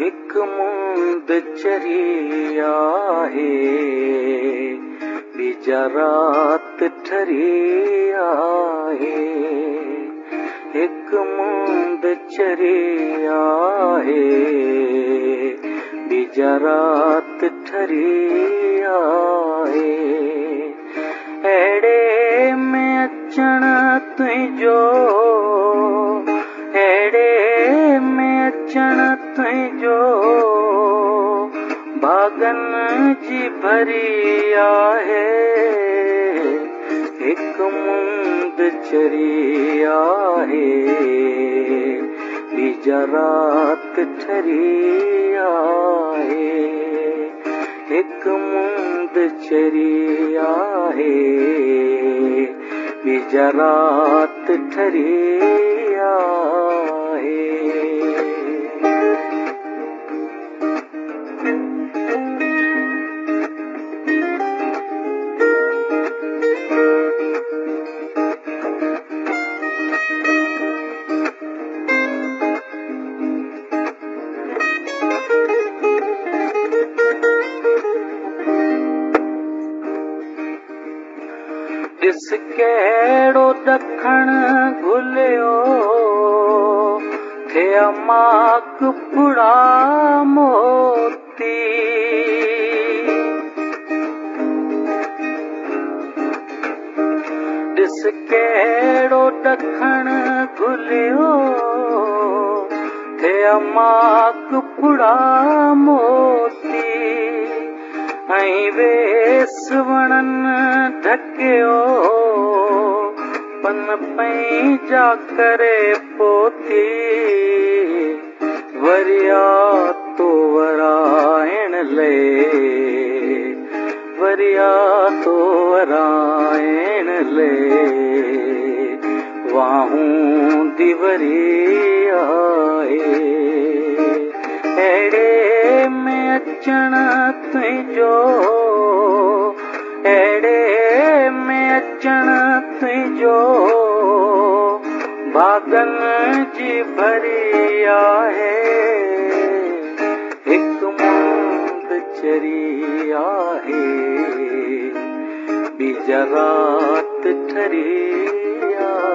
हिक मुंद चरी आहे, बीजा रात ठरी आहे। हिक मुंद चरी आहे, बीजा रात ठरी आहे। एड़े में अचण तुंहिंजो, एड़े में अचण तुंहिंजो, भागन जी भरी आहे। हिक मुंद चरी आहे, बीजा रात ठरी आहे। हिक मुंद चरी आहे, बीजा रात ठरी आहे। ॾिस कहिड़ो ॾखण घुलियो, थिया माक पुड़ा मोती। ॾिस कहिड़ो ॾखण घुलियो, थिया माक पुड़ा मोती। ऐं वेस वणनि ढकियो, पन पंहिंजा करे पोती। वरिया तो वराइण ले, वरिया तो वराइण ले, वाहूं दी वरी आहे। एड़े में अचण तुंहिंजो, एड़े में अचण तुंहिंजो, भागन जी भरी आहे। हिक मुंद चरी आहे, बीजा रात ठरी आहे।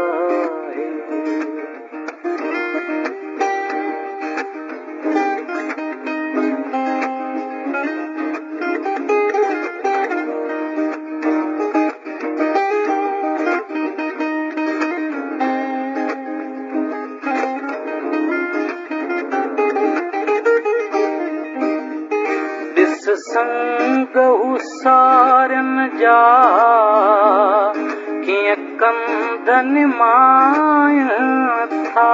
संग सारन जा, कीअं कंदनि माय था।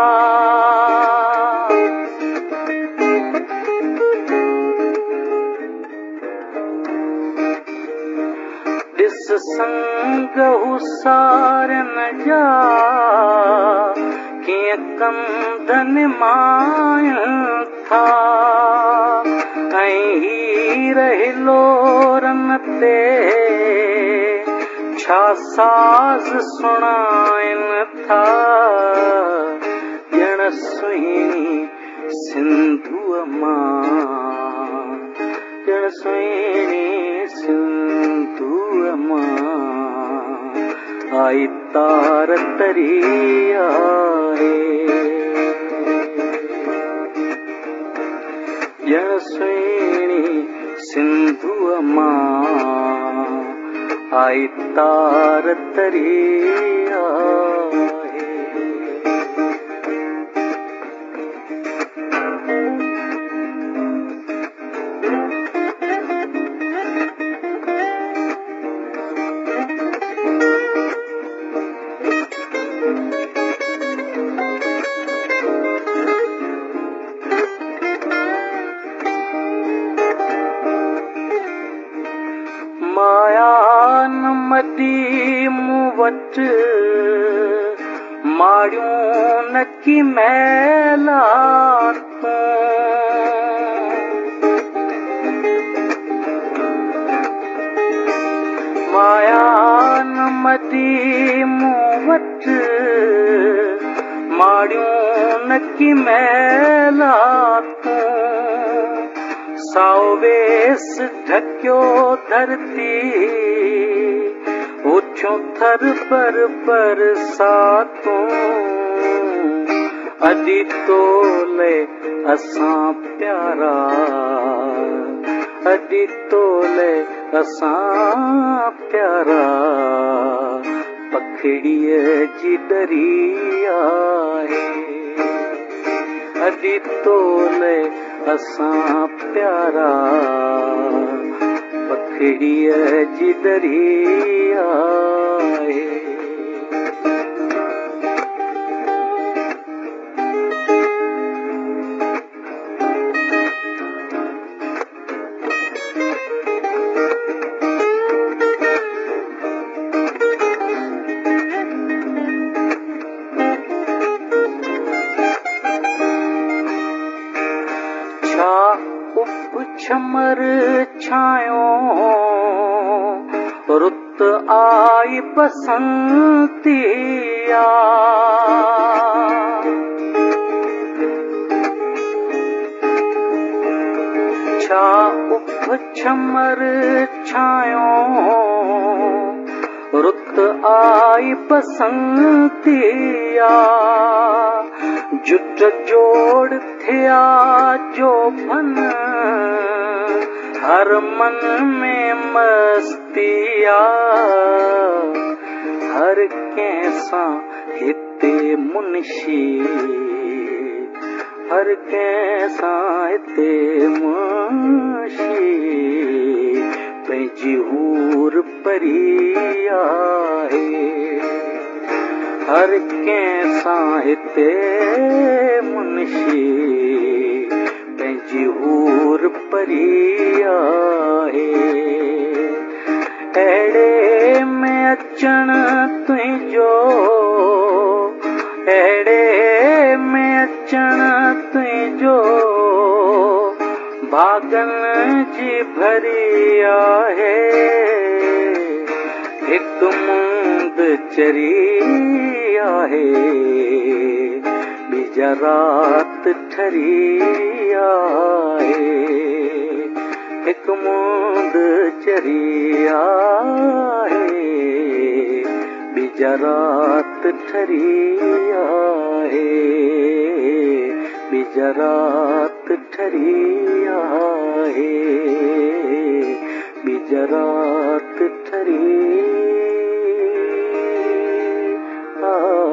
ॾिस संग सारन जा, कीअं कंदनि माय था। ऐं हीर हिलोरन ते छा साज़ सुणाइनि था। ॼण सुहिणी सिंधूअ मां, ॼण सुहिणी सिंधूअ मां, आई तार तरी आहे। ॼण सुहिणी सिंधूअ मां, आई तार तरी आहे। माया न मदी मूं वटि, माड़ियूं न की मैला तूं। माया न मदी मूं वटि, माड़ियूं न की मैला तूं। साओ वेस ढक्यो धरती उठ्यो थर पर बरसातूं अॼु तोले असां प्यारा अॼु तोले असां प्यारा पखड़ीअ जी दरी आहे अॼु तोले असां प्यारा पखड़ीअ जी दरी आहे छमर छायो रुत आई बसंतिया छा उप छमर छायो रुत आई बसंतिया जुट जोड़ थिया जो फन हर मन में मस्तिया हर कैसा हिते मुंशी हर कैसा हिते मुंशी पंहिंजी हूर परी आहे हर कैसा हिते मुंशी पंहिंजी हूर परी आहे अहिड़े में अचण तुंहिंजो अहिड़े में अचण तुंहिंजो भागन जी भरी आहे हिकु मुंद चरी आहे ॿीजा रात ठरी आहे हिकु मुंद चरी आहे ॿीजा रात ठरी आहे ॿीजा रात ठरी आहे ॿीजा रात ठरी आहे